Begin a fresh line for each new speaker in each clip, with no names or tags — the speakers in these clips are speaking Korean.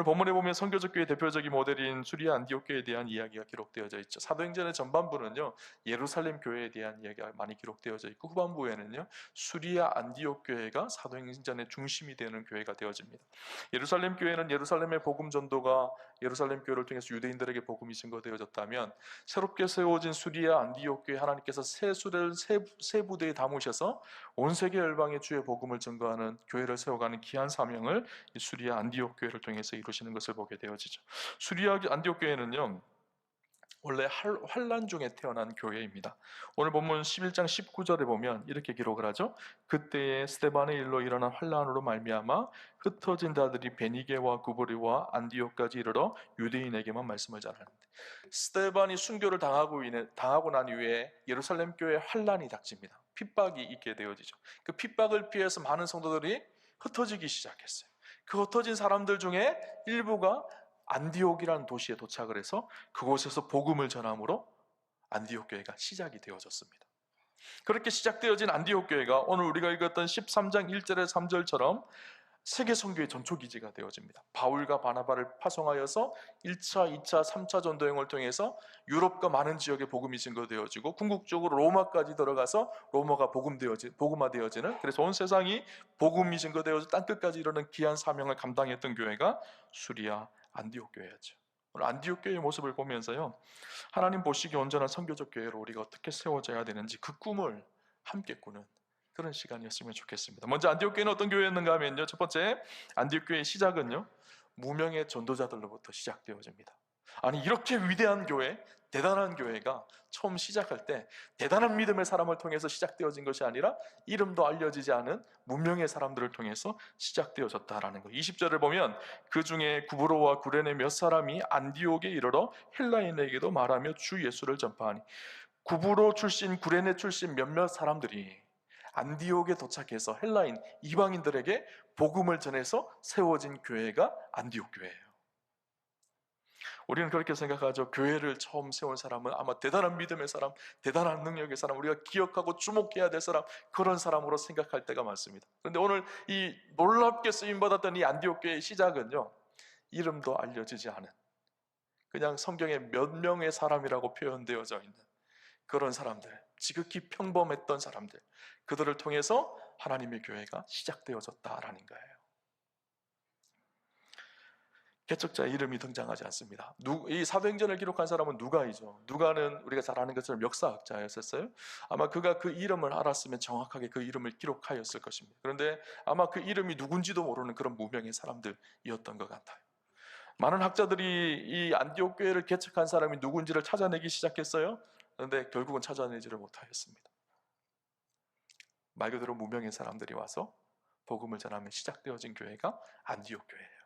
오늘 본문에 보면 선교적 교회 대표적인 모델인 수리아 안디옥 교회에 대한 이야기가 기록되어져 있죠. 사도행전의 전반부는요, 예루살렘 교회에 대한 이야기가 많이 기록되어져 있고, 후반부에는요, 수리아 안디옥 교회가 사도행전의 중심이 되는 교회가 되어집니다. 예루살렘 교회는 예루살렘의 복음 전도가 예루살렘 교회를 통해서 유대인들에게 복음이 증거되어졌다면, 새롭게 세워진 수리아 안디옥 교회, 하나님께서 세 부대에 담으셔서 온 세계 열방의 주의 복음을 증거하는 교회를 세워가는 귀한 사명을 이 수리아 안디옥 교회를 통해서 이루시는 것을 보게 되어지죠. 수리아 안디옥 교회는요, 원래 환란 중에 태어난 교회입니다. 오늘 본문 11장 19절에 보면 이렇게 기록을 하죠. 그때에 스데반의 일로 일어난 환란으로 말미암아 흩어진 자들이 베니게와 구브리와 안디옥까지 이르러 유대인에게만 말씀을 전하는데, 스데반이 순교를 당하고 난 이후에 예루살렘 교회에 환란이 닥칩니다. 핍박이 있게 되어지죠. 그 핍박을 피해서 많은 성도들이 흩어지기 시작했어요. 그 흩어진 사람들 중에 일부가 안디옥이라는 도시에 도착을 해서 그곳에서 복음을 전함으로 안디옥 교회가 시작이 되어졌습니다. 그렇게 시작되어진 안디옥 교회가 오늘 우리가 읽었던 13장 1절에 3절처럼 세계 선교의 전초기지가 되어집니다. 바울과 바나바를 파송하여서 1차, 2차, 3차 전도행을 통해서 유럽과 많은 지역에 복음이 증거되어지고, 궁극적으로 로마까지 들어가서 로마가 복음화되어지는, 그래서 온 세상이 복음이 증거되어서 땅끝까지 이르는 귀한 사명을 감당했던 교회가 수리아 안디옥 교회였죠. 오늘 안디옥 교회의 모습을 보면서요, 하나님 보시기에 온전한 선교적 교회로 우리가 어떻게 세워져야 되는지 그 꿈을 함께 꾸는 그런 시간이었으면 좋겠습니다. 먼저 안디옥 교회는 어떤 교회였는가 하면요, 첫 번째, 안디옥 교회의 시작은요, 무명의 전도자들로부터 시작되어집니다. 아니, 이렇게 위대한 교회, 대단한 교회가 처음 시작할 때 대단한 믿음의 사람을 통해서 시작되어진 것이 아니라 이름도 알려지지 않은 무명의 사람들을 통해서 시작되어졌다라는 거. 20절을 보면 그 중에 구브로와 구레네 몇 사람이 안디옥에 이르러 헬라인에게도 말하며 주 예수를 전파하니, 구브로 출신, 구레네 출신 몇몇 사람들이 안디옥에 도착해서 헬라인, 이방인들에게 복음을 전해서 세워진 교회가 안디옥 교회예요. 우리는 그렇게 생각하죠. 교회를 처음 세운 사람은 아마 대단한 믿음의 사람, 대단한 능력의 사람, 우리가 기억하고 주목해야 될 사람, 그런 사람으로 생각할 때가 많습니다. 그런데 오늘 이 놀랍게 쓰임받았던 이 안디옥 교회의 시작은요, 이름도 알려지지 않은, 그냥 성경에 몇 명의 사람이라고 표현되어져 있는 그런 사람들, 지극히 평범했던 사람들, 그들을 통해서 하나님의 교회가 시작되어졌다라는 거예요. 개척자의 이름이 등장하지 않습니다. 이 사도행전을 기록한 사람은 누가이죠. 누가는 우리가 잘 아는 것처럼 역사학자였었어요. 아마 그가 그 이름을 알았으면 정확하게 그 이름을 기록하였을 것입니다. 그런데 아마 그 이름이 누군지도 모르는 그런 무명의 사람들이었던 것 같아요. 많은 학자들이 이 안디옥 교회를 개척한 사람이 누군지를 찾아내기 시작했어요. 그런데 결국은 찾아내지를 못하였습니다. 말 그대로 무명의 사람들이 와서 복음을 전하며 시작되어진 교회가 안디옥 교회예요.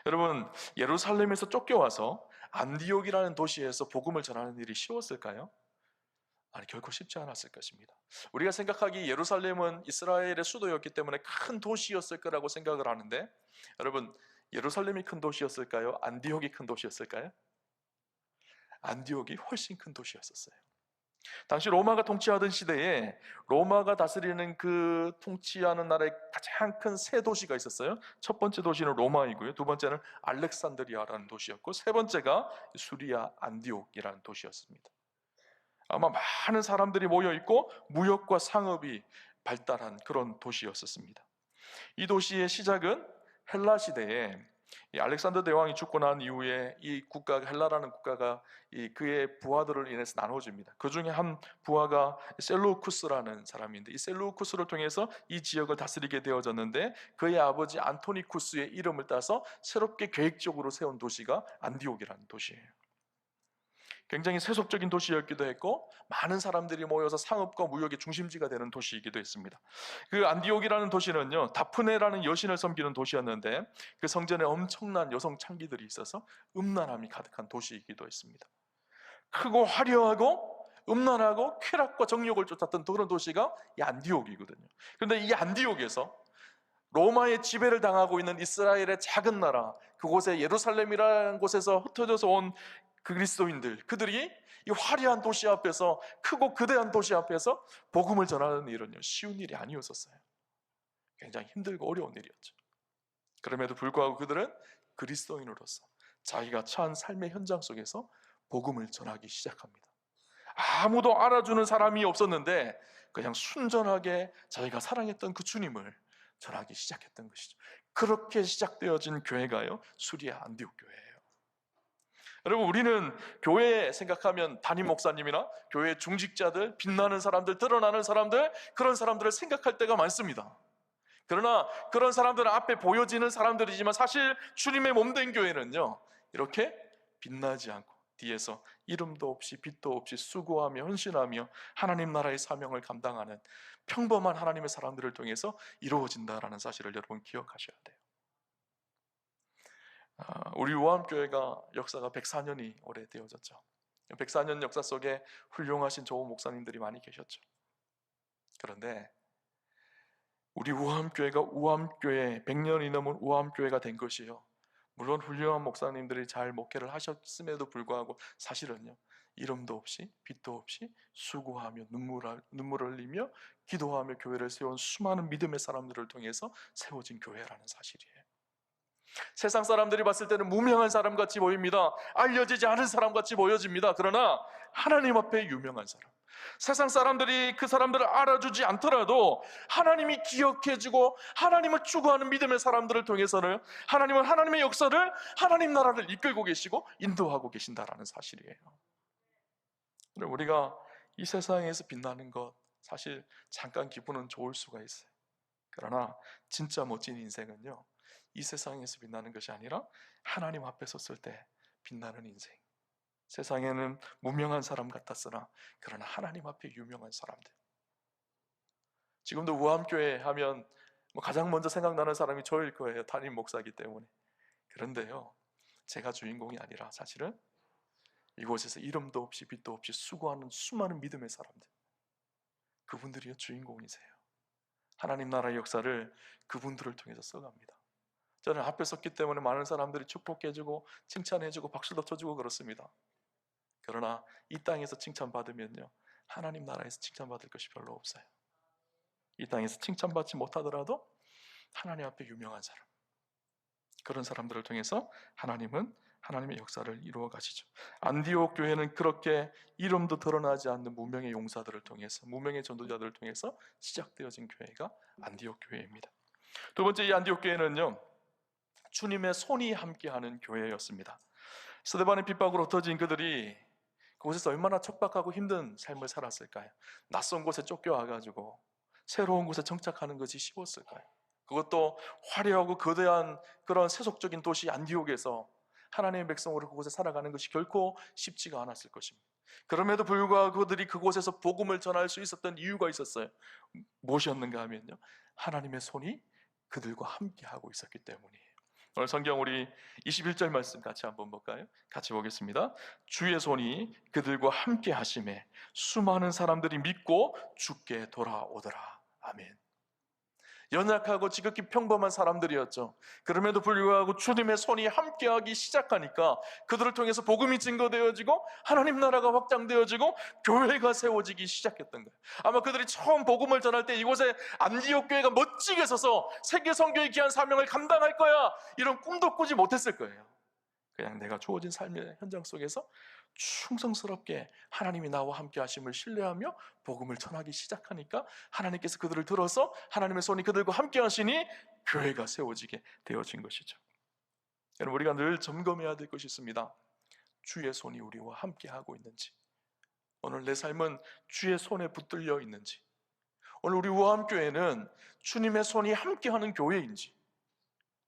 여러분, 예루살렘에서 쫓겨와서 안디옥이라는 도시에서 복음을 전하는 일이 쉬웠을까요? 아니, 결코 쉽지 않았을 것입니다. 우리가 생각하기 예루살렘은 이스라엘의 수도였기 때문에 큰 도시였을 거라고 생각을 하는데, 여러분, 예루살렘이 큰 도시였을까요? 안디옥이 큰 도시였을까요? 안디옥이 훨씬 큰 도시였었어요. 당시 로마가 통치하던 시대에 로마가 다스리는 그 통치하는 나라의 가장 큰 세 도시가 있었어요. 첫 번째 도시는 로마이고요, 두 번째는 알렉산드리아라는 도시였고, 세 번째가 수리아 안디옥이라는 도시였습니다. 아마 많은 사람들이 모여있고 무역과 상업이 발달한 그런 도시였었습니다. 이 도시의 시작은 헬라 시대에 이 알렉산더 대왕이 죽고 난 이후에 이 국가, 헬라라는 국가가 그의 부하들을 인해서 나눠집니다. 그 중에 한 부하가 셀루쿠스라는 사람인데, 이 셀루쿠스를 통해서 이 지역을 다스리게 되어졌는데, 그의 아버지 안토니쿠스의 이름을 따서 새롭게 계획적으로 세운 도시가 안디옥이라는 도시예요. 굉장히 세속적인 도시였기도 했고, 많은 사람들이 모여서 상업과 무역의 중심지가 되는 도시이기도 했습니다. 그 안디옥이라는 도시는요, 다프네라는 여신을 섬기는 도시였는데, 그 성전에 엄청난 여성 창기들이 있어서 음란함이 가득한 도시이기도 했습니다. 크고 화려하고 음란하고 쾌락과 정욕을 쫓았던 그런 도시가 이 안디옥이거든요. 그런데 이 안디옥에서 로마의 지배를 당하고 있는 이스라엘의 작은 나라, 그곳에 예루살렘이라는 곳에서 흩어져서 온 그리스도인들, 그들이 이 화려한 도시 앞에서, 크고 거대한 도시 앞에서 복음을 전하는 일은요, 쉬운 일이 아니었었어요. 굉장히 힘들고 어려운 일이었죠. 그럼에도 불구하고 그들은 그리스도인으로서 자기가 처한 삶의 현장 속에서 복음을 전하기 시작합니다. 아무도 알아주는 사람이 없었는데 그냥 순전하게 자기가 사랑했던 그 주님을 전하기 시작했던 것이죠. 그렇게 시작되어진 교회가요, 수리아 안디옥 교회예요. 여러분, 우리는 교회 생각하면 담임 목사님이나 교회 중직자들, 빛나는 사람들, 드러나는 사람들, 그런 사람들을 생각할 때가 많습니다. 그러나 그런 사람들은 앞에 보여지는 사람들이지만 사실 주님의 몸된 교회는요, 이렇게 빛나지 않고 뒤에서 이름도 없이 빛도 없이 수고하며 헌신하며 하나님 나라의 사명을 감당하는 평범한 하나님의 사람들을 통해서 이루어진다라는 사실을 여러분 기억하셔야 돼요. 우리 우암교회가 역사가 104년이 오래되어졌죠. 104년 역사 속에 훌륭하신 좋은 목사님들이 많이 계셨죠. 그런데 우리 우암교회가 우암교회 100년이 넘은 우암교회가 된 것이요, 물론 훌륭한 목사님들이 잘 목회를 하셨음에도 불구하고 사실은요, 이름도 없이 빛도 없이 수고하며 눈물을 흘리며 기도하며 교회를 세운 수많은 믿음의 사람들을 통해서 세워진 교회라는 사실이에요. 세상 사람들이 봤을 때는 무명한 사람같이 보입니다. 알려지지 않은 사람같이 보여집니다. 그러나 하나님 앞에 유명한 사람, 세상 사람들이 그 사람들을 알아주지 않더라도 하나님이 기억해주고 하나님을 추구하는 믿음의 사람들을 통해서는 하나님은 하나님의 역사를, 하나님 나라를 이끌고 계시고 인도하고 계신다라는 사실이에요. 우리가 이 세상에서 빛나는 것, 사실 잠깐 기분은 좋을 수가 있어요. 그러나 진짜 멋진 인생은요, 이 세상에서 빛나는 것이 아니라 하나님 앞에 섰을 때 빛나는 인생. 세상에는 무명한 사람 같았으나 그러나 하나님 앞에 유명한 사람들. 지금도 우암교회 하면 가장 먼저 생각나는 사람이 저일 거예요. 담임 목사이기 때문에. 그런데요, 제가 주인공이 아니라 사실은 이곳에서 이름도 없이 빛도 없이 수고하는 수많은 믿음의 사람들, 그분들이 주인공이세요. 하나님 나라의 역사를 그분들을 통해서 써갑니다. 저는 앞에 섰기 때문에 많은 사람들이 축복해주고 칭찬해주고 박수도 쳐주고 그렇습니다. 그러나 이 땅에서 칭찬받으면요, 하나님 나라에서 칭찬받을 것이 별로 없어요. 이 땅에서 칭찬받지 못하더라도 하나님 앞에 유명한 사람, 그런 사람들을 통해서 하나님은 하나님의 역사를 이루어 가시죠. 안디옥 교회는 그렇게 이름도 드러나지 않는 무명의 용사들을 통해서, 무명의 전도자들을 통해서 시작되어진 교회가 안디옥 교회입니다. 두 번째, 이 안디옥 교회는요, 주님의 손이 함께하는 교회였습니다. 스데반의 핍박으로 흩어진 그들이 그곳에서 얼마나 척박하고 힘든 삶을 살았을까요? 낯선 곳에 쫓겨와가지고 새로운 곳에 정착하는 것이 쉬웠을까요? 그것도 화려하고 거대한 그런 세속적인 도시 안디옥에서 하나님의 백성으로 그곳에 살아가는 것이 결코 쉽지가 않았을 것입니다. 그럼에도 불구하고 그들이 그곳에서 복음을 전할 수 있었던 이유가 있었어요. 무엇이었는가 하면요, 하나님의 손이 그들과 함께하고 있었기 때문이에요. 오늘 성경 우리 21절 말씀 같이 한번 볼까요? 같이 보겠습니다. 주의 손이 그들과 함께 하심에 수많은 사람들이 믿고 주께 돌아오더라. 아멘. 연약하고 지극히 평범한 사람들이었죠. 그럼에도 불구하고 주님의 손이 함께하기 시작하니까 그들을 통해서 복음이 증거되어지고 하나님 나라가 확장되어지고 교회가 세워지기 시작했던 거예요. 아마 그들이 처음 복음을 전할 때 이곳에 안디옥 교회가 멋지게 서서 세계 선교의 귀한 사명을 감당할 거야, 이런 꿈도 꾸지 못했을 거예요. 그냥 내가 주어진 삶의 현장 속에서 충성스럽게 하나님이 나와 함께 하심을 신뢰하며 복음을 전하기 시작하니까 하나님께서 그들을 들어서 하나님의 손이 그들과 함께 하시니 교회가 세워지게 되어진 것이죠. 여러분, 우리가 늘 점검해야 될 것이 있습니다. 주의 손이 우리와 함께 하고 있는지, 오늘 내 삶은 주의 손에 붙들려 있는지, 오늘 우리 우암교회는 주님의 손이 함께하는 교회인지,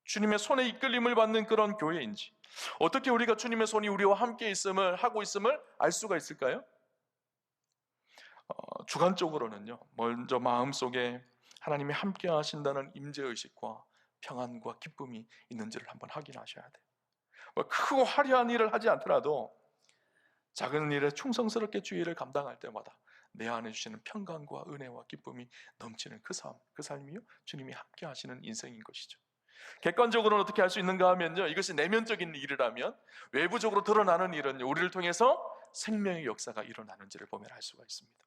주님의 손에 이끌림을 받는 그런 교회인지, 어떻게 우리가 주님의 손이 우리와 함께 하고 있음을 알 수가 있을까요? 주관적으로는요, 먼저 마음속에 하나님이 함께 하신다는 임재의식과 평안과 기쁨이 있는지를 한번 확인하셔야 돼요. 크고 화려한 일을 하지 않더라도 작은 일에 충성스럽게 주의 일을 감당할 때마다 내 안에 주시는 평강과 은혜와 기쁨이 넘치는 그 삶이요, 주님이 함께 하시는 인생인 것이죠. 객관적으로는 어떻게 할 수 있는가 하면요, 이것이 내면적인 일이라면 외부적으로 드러나는 일은 우리를 통해서 생명의 역사가 일어나는지를 보면 알 수가 있습니다.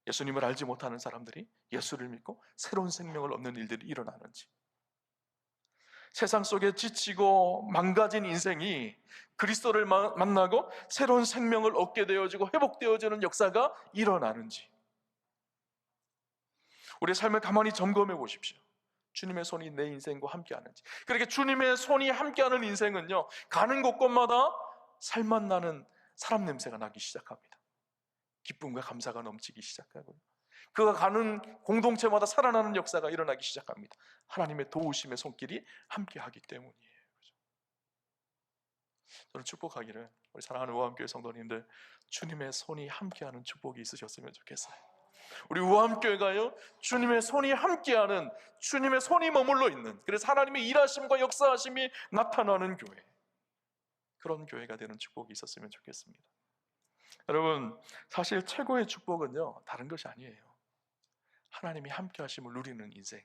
예수님을 알지 못하는 사람들이 예수를 믿고 새로운 생명을 얻는 일들이 일어나는지, 세상 속에 지치고 망가진 인생이 그리스도를 만나고 새로운 생명을 얻게 되어지고 회복되어지는 역사가 일어나는지, 우리의 삶을 가만히 점검해 보십시오. 주님의 손이 내 인생과 함께하는지. 그렇게 주님의 손이 함께하는 인생은요, 가는 곳곳마다 살맛 나는 사람 냄새가 나기 시작합니다. 기쁨과 감사가 넘치기 시작하고요, 그가 가는 공동체마다 살아나는 역사가 일어나기 시작합니다. 하나님의 도우심의 손길이 함께하기 때문이에요. 저는 축복하기를, 우리 사랑하는 우암교회 성도님들, 주님의 손이 함께하는 축복이 있으셨으면 좋겠어요. 우리 우암교회가요, 주님의 손이 함께하는, 주님의 손이 머물러 있는, 그래서 하나님의 일하심과 역사하심이 나타나는 교회, 그런 교회가 되는 축복이 있었으면 좋겠습니다. 여러분, 사실 최고의 축복은요, 다른 것이 아니에요. 하나님이 함께 하심을 누리는 인생,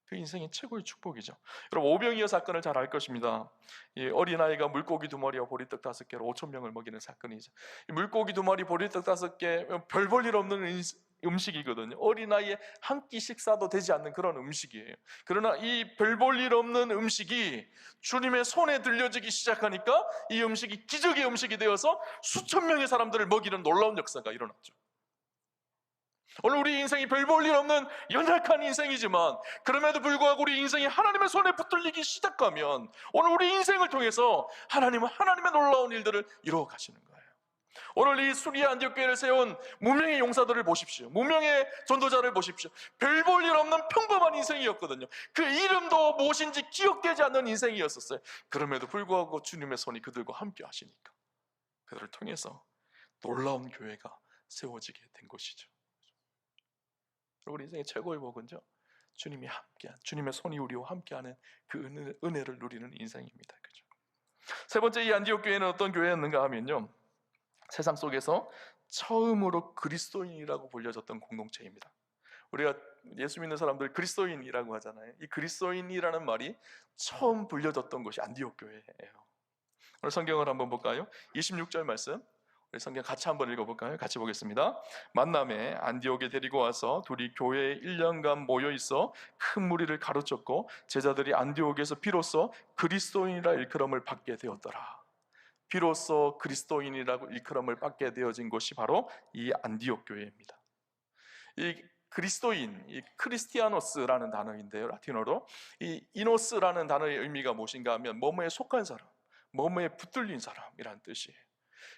그 인생이 최고의 축복이죠. 여러분, 오병이어 사건을 잘 알 것입니다. 이 어린아이가 물고기 2마리와 보리떡 5개로 5,000명을 먹이는 사건이죠. 이 물고기 2마리, 보리떡 5개, 별 볼 일 없는 음식이거든요. 어린아이의 한 끼 식사도 되지 않는 그런 음식이에요. 그러나 이 별 볼 일 없는 음식이 주님의 손에 들려지기 시작하니까 이 음식이 기적의 음식이 되어서 수천 명의 사람들을 먹이는 놀라운 역사가 일어났죠. 오늘 우리 인생이 별 볼 일 없는 연약한 인생이지만, 그럼에도 불구하고 우리 인생이 하나님의 손에 붙들리기 시작하면 오늘 우리 인생을 통해서 하나님은 하나님의 놀라운 일들을 이루어 가시는 거예요. 오늘 이 수리아 안디옥 교회를 세운 무명의 용사들을 보십시오. 무명의 전도자를 보십시오. 별 볼 일 없는 평범한 인생이었거든요. 그 이름도 무엇인지 기억되지 않는 인생이었었어요. 그럼에도 불구하고 주님의 손이 그들과 함께 하시니까 그들을 통해서 놀라운 교회가 세워지게 된 것이죠. 우리 인생의 최고의 복은요, 주님이 함께한, 주님의 손이 우리와 함께하는 그 은혜를 누리는 인생입니다. 그죠? 세 번째, 이 안디옥 교회는 어떤 교회였는가 하면요, 세상 속에서 처음으로 그리스도인이라고 불려졌던 공동체입니다. 우리가 예수 믿는 사람들 그리스도인이라고 하잖아요. 이 그리스도인이라는 말이 처음 불려졌던 것이 안디옥 교회예요. 오늘 성경을 한번 볼까요? 26절 말씀, 우리 성경 같이 한번 읽어볼까요? 같이 보겠습니다. 만남에 안디옥에 데리고 와서 둘이 교회에 1년간 모여 있어 큰 무리를 가르쳤고, 제자들이 안디옥에서 비로소 그리스도인이라 일컬음을 받게 되었더라. 비로소 그리스도인이라고 일컬음을 받게 되어진 곳이 바로 이 안디옥 교회입니다. 이 그리스도인, 이 크리스티아노스라는 단어인데요, 라틴어로 이 이노스라는 단어의 의미가 무엇인가 하면 뭐뭐에 속한 사람, 뭐뭐에 붙들린 사람이라는 뜻이에요.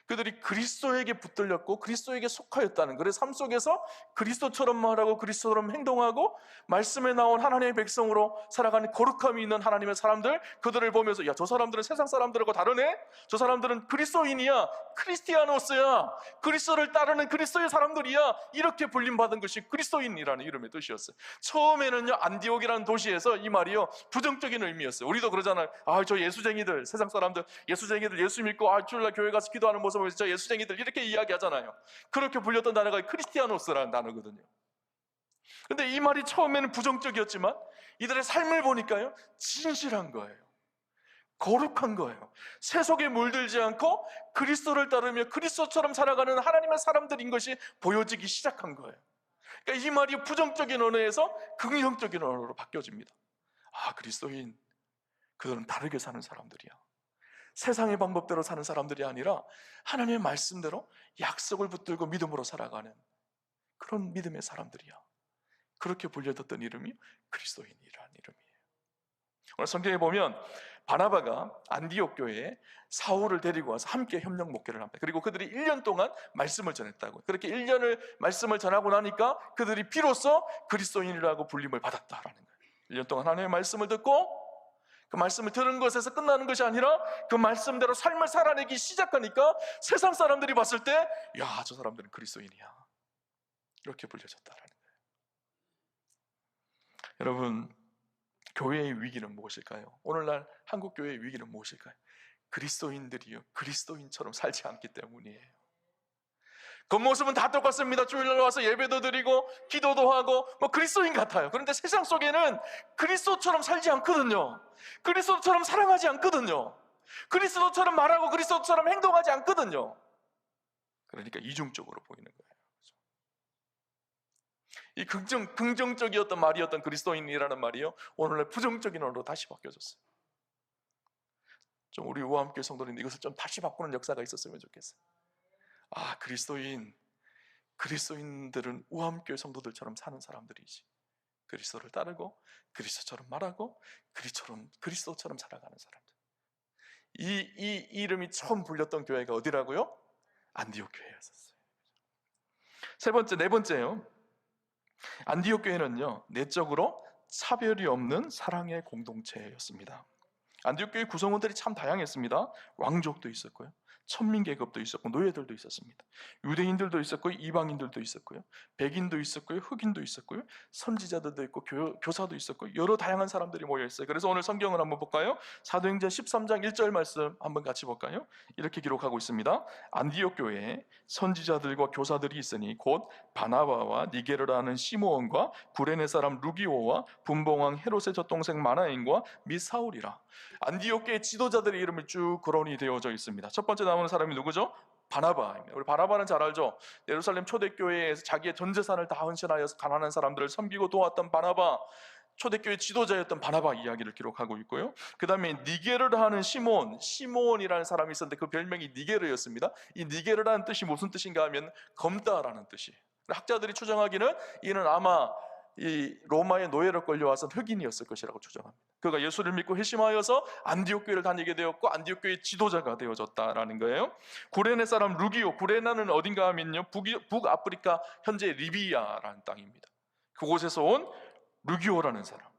그들이 그리스도에게 붙들렸고 그리스도에게 속하였다는, 그래서 삶 속에서 그리스도처럼 말하고 그리스도처럼 행동하고 말씀에 나온 하나님의 백성으로 살아가는 거룩함이 있는 하나님의 사람들, 그들을 보면서 야, 저 사람들은 세상 사람들하고 다르네? 저 사람들은 그리스도인이야, 크리스티아노스야, 그리스도를 따르는 그리스도의 사람들이야, 이렇게 불림받은 것이 그리스도인이라는 이름의 뜻이었어요. 처음에는요, 안디옥이라는 도시에서 이 말이요, 부정적인 의미였어요. 우리도 그러잖아요. 아, 저 예수쟁이들, 세상 사람들 예수쟁이들, 예수 믿고 주일날 교회 가서 기도하는 모습을 보면서 저 예수쟁이들 이렇게 이야기하잖아요. 그렇게 불렸던 단어가 크리스티아노스라는 단어거든요. 근데 이 말이 처음에는 부정적이었지만 이들의 삶을 보니까요, 진실한 거예요. 거룩한 거예요. 세속에 물들지 않고 그리스도를 따르며 그리스도처럼 살아가는 하나님의 사람들인 것이 보여지기 시작한 거예요. 그러니까 이 말이 부정적인 언어에서 긍정적인 언어로 바뀌어집니다. 아, 그리스도인, 그들은 다르게 사는 사람들이야. 세상의 방법대로 사는 사람들이 아니라 하나님의 말씀대로 약속을 붙들고 믿음으로 살아가는 그런 믿음의 사람들이야. 그렇게 불려졌던 이름이 그리스도인이라는 이름이에요. 오늘 성경에 보면 바나바가 안디옥 교회에 사울을 데리고 와서 함께 협력 목회를 합니다. 그리고 그들이 1년 동안 말씀을 전했다고. 그렇게 1년을 말씀을 전하고 나니까 그들이 비로소 그리스도인이라고 불림을 받았다라는 거예요. 1년 동안 하나님의 말씀을 듣고 그 말씀을 들은 것에서 끝나는 것이 아니라 그 말씀대로 삶을 살아내기 시작하니까 세상 사람들이 봤을 때 야, 저 사람들은 그리스도인이야, 이렇게 불려졌다라는 거예요. 여러분, 교회의 위기는 무엇일까요? 오늘날 한국 교회의 위기는 무엇일까요? 그리스도인들이요, 그리스도인처럼 살지 않기 때문이에요. 겉모습은 다 똑같습니다. 주일날 와서 예배도 드리고 기도도 하고 뭐 그리스도인 같아요. 그런데 세상 속에는 그리스도처럼 살지 않거든요. 그리스도처럼 사랑하지 않거든요. 그리스도처럼 말하고 그리스도처럼 행동하지 않거든요. 그러니까 이중적으로 보이는 거예요. 이 긍정적이었던 말이었던 그리스도인이라는 말이요, 오늘날 부정적인 언어로 다시 바뀌어졌어요. 좀 우리 우아함교회 성도들은 이것을 좀 다시 바꾸는 역사가 있었으면 좋겠어요. 아, 그리스도인들은 우아함교회 성도들처럼 사는 사람들이지. 그리스도를 따르고 그리스도처럼 말하고 그리스도처럼 살아가는 사람들. 이 이름이 처음 불렸던 교회가 어디라고요? 안디옥 교회였었어요. 네 번째요. 안디옥 교회는요, 내적으로 차별이 없는 사랑의 공동체였습니다. 안디옥 교회 구성원들이 참 다양했습니다. 왕족도 있었고요, 천민계급도 있었고, 노예들도 있었습니다. 유대인들도 있었고, 이방인들도 있었고요, 백인도 있었고요, 흑인도 있었고요, 선지자들도 있고, 교사도 있었고, 여러 다양한 사람들이 모여 있어요. 그래서 오늘 성경을 한번 볼까요? 사도행전 13장 1절 말씀 한번 같이 볼까요? 이렇게 기록하고 있습니다. 안디옥 교회에 선지자들과 교사들이 있으니 곧 바나바와 니게르라 하는 시므온과 구레네 사람 루기오와 분봉왕 헤롯의 젖동생 마나인과 및 사울이라. 안디옥 교회 지도자들의 이름이 쭉 거론이 되어져 있습니다. 첫 번째 나오는 사람이 누구죠? 바나바입니다. 우리 바나바는 잘 알죠? 예루살렘 초대교회에서 자기의 전 재산을 다 헌신하여서 가난한 사람들을 섬기고 도왔던 바나바, 초대교회 지도자였던 바나바 이야기를 기록하고 있고요. 그 다음에 니게르를 하는 시몬이라는 사람이 있었는데 그 별명이 니게르였습니다. 이 니게르라는 뜻이 무슨 뜻인가 하면 검다라는 뜻이에요. 학자들이 추정하기는 이는 아마 이 로마의 노예로 끌려와서 흑인이었을 것이라고 추정합니다. 그가 예수를 믿고 회심하여서 안디옥 교회를 다니게 되었고 안디옥 교회의 지도자가 되어졌다라는 거예요. 구레네 사람 루기오, 구레나는 어딘가 하면요, 북아프리카 현재 리비아라는 땅입니다. 그곳에서 온 루기오라는 사람.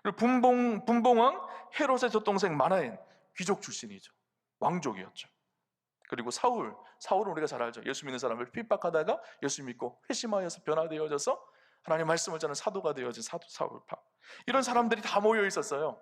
그리고 분봉왕 헤롯의 젖동생 마나엔, 귀족 출신이죠. 왕족이었죠. 그리고 사울은 우리가 잘 알죠. 예수 믿는 사람을 핍박하다가 예수 믿고 회심하여서 변화되어져서 하나님 말씀을 전하는 사도가 되어진 사울파. 이런 사람들이 다 모여 있었어요.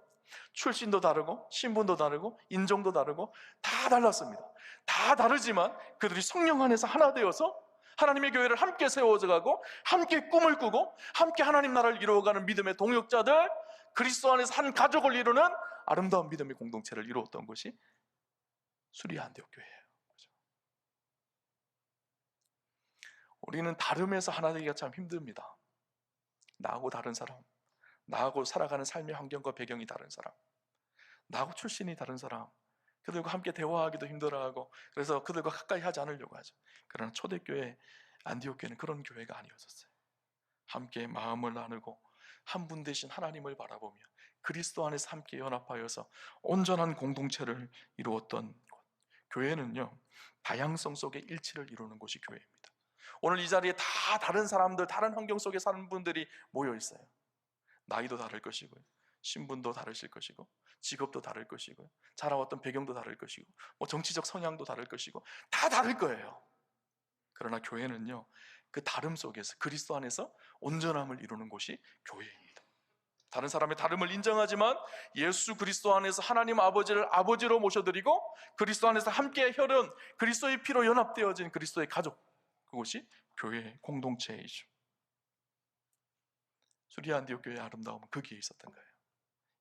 출신도 다르고 신분도 다르고 인종도 다르고 다 달랐습니다. 다 다르지만 그들이 성령 안에서 하나 되어서 하나님의 교회를 함께 세워져가고 함께 꿈을 꾸고 함께 하나님 나라를 이루어가는 믿음의 동역자들, 그리스도 안에서 한 가족을 이루는 아름다운 믿음의 공동체를 이루었던 것이 수리아 안디옥 교회예요. 우리는 다름에서 하나 되기가 참 힘듭니다. 나하고 다른 사람, 나하고 살아가는 삶의 환경과 배경이 다른 사람, 나하고 출신이 다른 사람, 그들과 함께 대화하기도 힘들어하고 그래서 그들과 가까이 하지 않으려고 하죠. 그러나 초대교회 안디옥 교회는 그런 교회가 아니었었어요. 함께 마음을 나누고 한 분 되신 하나님을 바라보며 그리스도 안에서 함께 연합하여서 온전한 공동체를 이루었던 곳. 교회는요, 다양성 속의 일치를 이루는 곳이 교회입니다. 오늘 이 자리에 다 다른 사람들, 다른 환경 속에 사는 분들이 모여 있어요. 나이도 다를 것이고요, 신분도 다르실 것이고, 직업도 다를 것이고요, 자라왔던 배경도 다를 것이고, 정치적 성향도 다를 것이고, 다 다를 거예요. 그러나 교회는요, 그 다름 속에서 그리스도 안에서 온전함을 이루는 곳이 교회입니다. 다른 사람의 다름을 인정하지만 예수 그리스도 안에서 하나님 아버지를 아버지로 모셔드리고 그리스도 안에서 함께 혈연, 그리스도의 피로 연합되어진 그리스도의 가족, 그것이 교회의 공동체이죠. 수리아 안디옥 교회의 아름다움은 거기에 있었던 거예요.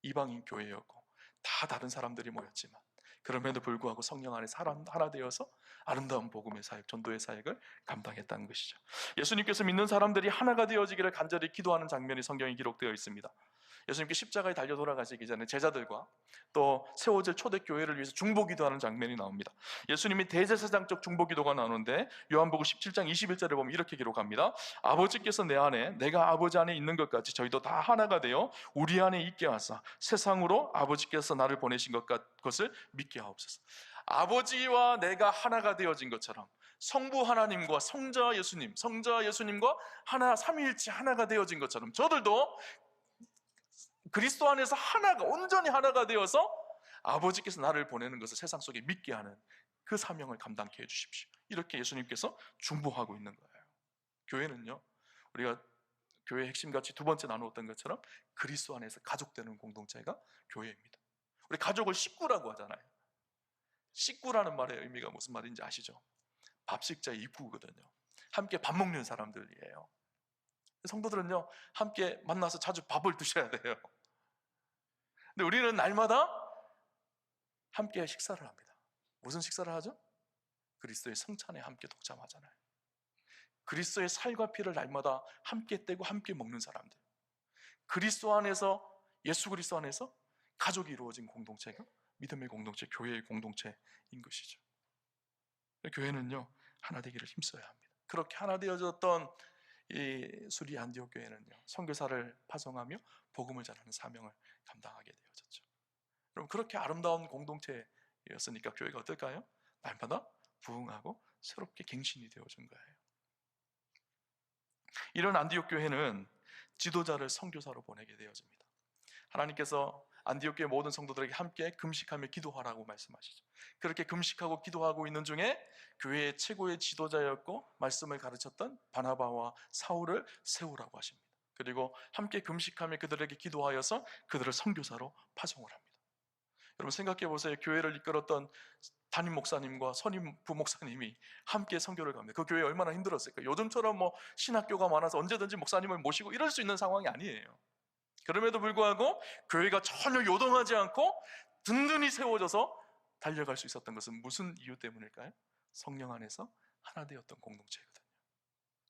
이방인 교회였고 다 다른 사람들이 모였지만 그럼에도 불구하고 성령 안에 하나 되어서 아름다운 복음의 사역, 전도의 사역을 감당했다는 것이죠. 예수님께서 믿는 사람들이 하나가 되어지기를 간절히 기도하는 장면이 성경에 기록되어 있습니다. 예수님께 십자가에 달려 돌아가시기 전에 제자들과 또 세워질 초대교회를 위해서 중보기도하는 장면이 나옵니다. 예수님이 대제사장적 중보기도가 나오는데 요한복음 17장 21절에 보면 이렇게 기록합니다. 아버지께서 내 안에, 내가 아버지 안에 있는 것 같이 저희도 다 하나가 되어 우리 안에 있게 하사 세상으로 아버지께서 나를 보내신 것을 믿게 하옵소서. 아버지와 내가 하나가 되어진 것처럼 성부 하나님과 성자 예수님과 하나, 삼위일체 하나가 되어진 것처럼 저들도 그리스도 안에서 하나가, 온전히 하나가 되어서 아버지께서 나를 보내는 것을 세상 속에 믿게 하는 그 사명을 감당케 해주십시오. 이렇게 예수님께서 중보하고 있는 거예요. 교회는요, 우리가 교회의 핵심같이 두 번째 나누었던 것처럼 그리스도 안에서 가족되는 공동체가 교회입니다. 우리 가족을 식구라고 하잖아요. 식구라는 말의 의미가 무슨 말인지 아시죠? 밥식자의 입구거든요. 함께 밥 먹는 사람들이에요. 성도들은요, 함께 만나서 자주 밥을 드셔야 돼요. 근데 우리는 날마다 함께 식사를 합니다. 무슨 식사를 하죠? 그리스도의 성찬에 함께 동참하잖아요. 그리스도의 살과 피를 날마다 함께 떼고 함께 먹는 사람들, 그리스도 안에서, 예수 그리스도 안에서 가족이 이루어진 공동체가 믿음의 공동체, 교회의 공동체인 것이죠. 교회는요, 하나 되기를 힘써야 합니다. 그렇게 하나 되어졌던 이 수리 안디옥 교회는요, 선교사를 파송하며 복음을 전하는 사명을 감당하게 되어졌죠. 여러분, 그렇게 아름다운 공동체였으니까 교회가 어떨까요? 날마다 부흥하고 새롭게 갱신이 되어진 거예요. 이런 안디옥 교회는 지도자를 선교사로 보내게 되어집니다. 하나님께서 안디옥 교회 모든 성도들에게 함께 금식하며 기도하라고 말씀하시죠. 그렇게 금식하고 기도하고 있는 중에 교회의 최고의 지도자였고 말씀을 가르쳤던 바나바와 사울을 세우라고 하십니다. 그리고 함께 금식하며 그들에게 기도하여서 그들을 선교사로 파송을 합니다. 여러분, 생각해 보세요. 교회를 이끌었던 담임 목사님과 선임 부목사님이 함께 선교를 갑니다. 그 교회 얼마나 힘들었을까요? 요즘처럼 뭐 신학교가 많아서 언제든지 목사님을 모시고 이럴 수 있는 상황이 아니에요. 그럼에도 불구하고 교회가 전혀 요동하지 않고 든든히 세워져서 달려갈 수 있었던 것은 무슨 이유 때문일까요? 성령 안에서 하나 되었던 공동체거든요.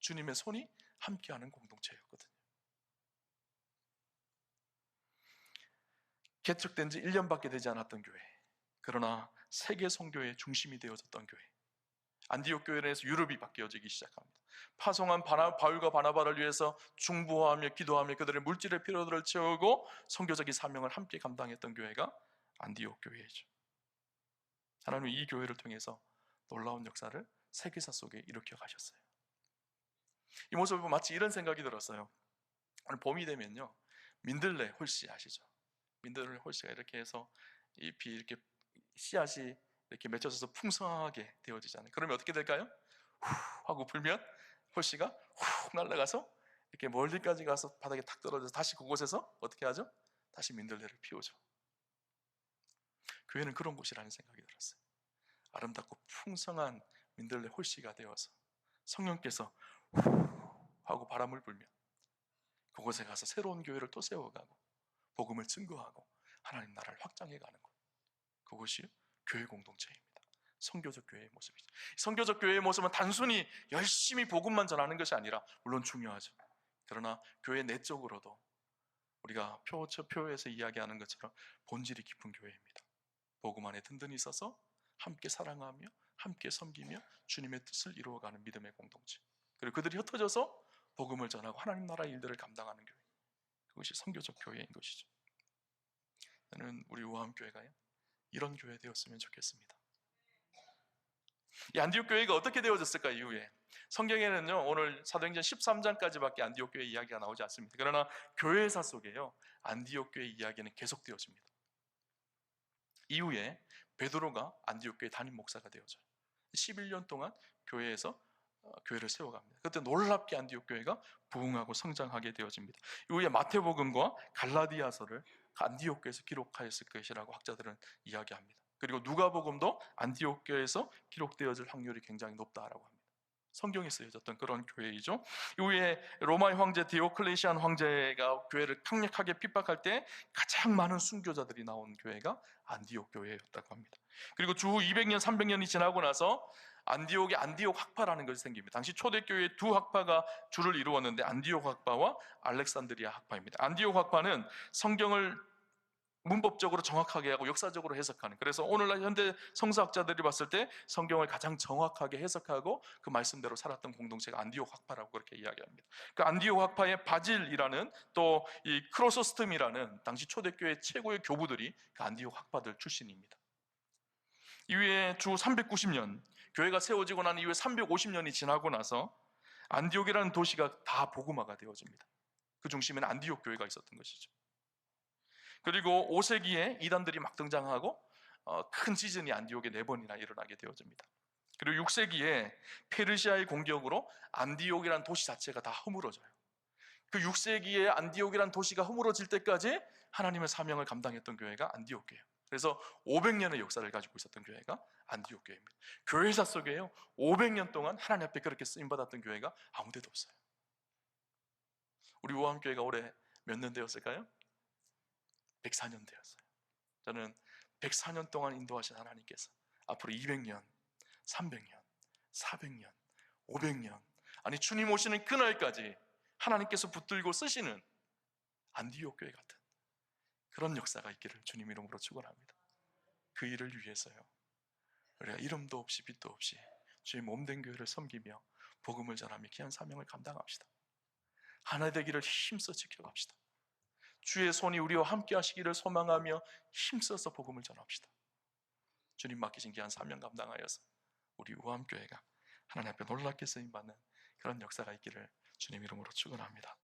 주님의 손이 함께하는 공동체였거든요. 개척된 지 1년밖에 되지 않았던 교회, 그러나 세계 선교의 중심이 되어졌던 교회, 안디옥 교회에서 유럽이 바뀌어지기 시작합니다. 파송한 바울과 바나바를 위해서 중보하며 기도하며 그들의 물질의 필요들을 채우고 선교적인 사명을 함께 감당했던 교회가 안디옥 교회이죠. 하나님은 이 교회를 통해서 놀라운 역사를 세계사 속에 일으켜 가셨어요. 이 모습을 보면 마치 이런 생각이 들었어요. 오늘 봄이 되면요, 민들레 홀씨 아시죠? 민들레 홀씨가 이렇게 해서 잎이 이렇게 씨앗이 이렇게 맺혀져서 풍성하게 되어지잖아요. 그러면 어떻게 될까요? 후 하고 불면 홀씨가 후 날아가서 이렇게 멀리까지 가서 바닥에 탁 떨어져서 다시 그곳에서 어떻게 하죠? 다시 민들레를 피우죠. 교회는 그런 곳이라는 생각이 들었어요. 아름답고 풍성한 민들레 홀씨가 되어서 성령께서 후 하고 바람을 불면 그곳에 가서 새로운 교회를 또 세워가고 복음을 증거하고 하나님 나라를 확장해가는 것, 그것이 교회 공동체입니다. 선교적 교회의 모습이죠. 선교적 교회의 모습은 단순히 열심히 복음만 전하는 것이 아니라 물론 중요하죠. 그러나 교회 내적으로도 우리가 표에서 이야기하는 것처럼 본질이 깊은 교회입니다. 복음 안에 든든히 서서 함께 사랑하며 함께 섬기며 주님의 뜻을 이루어가는 믿음의 공동체, 그리고 그들이 흩어져서 복음을 전하고 하나님 나라 일들을 감당하는 교회, 그것이 선교적 교회인 것이죠. 저는 우리 우암교회가요, 이런 교회 되었으면 좋겠습니다. 이 안디옥 교회가 어떻게 되어졌을까? 이후에 성경에는요, 오늘 사도행전 13장까지밖에 안디옥 교회 이야기가 나오지 않습니다. 그러나 교회사 속에요, 안디옥 교회 이야기는 계속되어집니다. 이후에 베드로가 안디옥 교회 담임 목사가 되어져요. 11년 동안 교회에서 교회를 세워갑니다. 그때 놀랍게 안디옥 교회가 부흥하고 성장하게 되어집니다. 이후에 마태복음과 갈라디아서를 안디옥 교회에서 기록하였을 것이라고 학자들은 이야기합니다. 그리고 누가복음도 안디옥 교회에서 기록되어질 확률이 굉장히 높다라고 합니다. 성경에 쓰여졌던 그런 교회이죠. 이후에 로마의 황제 디오클레시안 황제가 교회를 강력하게 핍박할 때 가장 많은 순교자들이 나온 교회가 안디옥 교회였다고 합니다. 그리고 주 200년, 300년이 지나고 나서 안디옥에 안디옥 학파라는 것이 생깁니다. 당시 초대교회 두 학파가 주를 이루었는데 안디옥 학파와 알렉산드리아 학파입니다. 안디옥 학파는 성경을 문법적으로 정확하게 하고 역사적으로 해석하는, 그래서 오늘날 현대 성서학자들이 봤을 때 성경을 가장 정확하게 해석하고 그 말씀대로 살았던 공동체가 안디옥 학파라고 그렇게 이야기합니다. 그 안디옥 학파의 바질이라는 또 이 크로소스텀이라는 당시 초대교회 최고의 교부들이 그 안디옥 학파들 출신입니다. 이후에 주 390년, 교회가 세워지고 난 이후에 350년이 지나고 나서 안디옥이라는 도시가 다 복음화가 되어집니다. 그 중심에는 안디옥 교회가 있었던 것이죠. 그리고 5세기에 이단들이 막 등장하고 큰 지진이 안디옥에 4번이나 일어나게 되어집니다. 그리고 6세기에 페르시아의 공격으로 안디옥이라는 도시 자체가 다 허물어져요. 그 6세기에 안디옥이라는 도시가 허물어질 때까지 하나님의 사명을 감당했던 교회가 안디옥 교회예요. 그래서 500년의 역사를 가지고 있었던 교회가 안디옥 교회입니다. 교회사 속에요, 500년 동안 하나님 앞에 그렇게 쓰임받았던 교회가 아무 데도 없어요. 우리 우암교회가 올해 몇 년 되었을까요? 104년 되었어요. 저는 104년 동안 인도하신 하나님께서 앞으로 200년, 300년, 400년, 500년, 아니 주님 오시는 그날까지 하나님께서 붙들고 쓰시는 안디옥 교회 같은 그런 역사가 있기를 주님 이름으로 축원합니다. 그 일을 위해서요, 우리가 이름도 없이 빛도 없이 주의 몸된 교회를 섬기며 복음을 전하며 귀한 사명을 감당합시다. 하나 되기를 힘써 지켜갑시다. 주의 손이 우리와 함께 하시기를 소망하며 힘써서 복음을 전합시다. 주님 맡기신 귀한 사명 감당하여서 우리 우암교회가 하나님 앞에 놀랍게 쓰임받는 그런 역사가 있기를 주님 이름으로 축원합니다.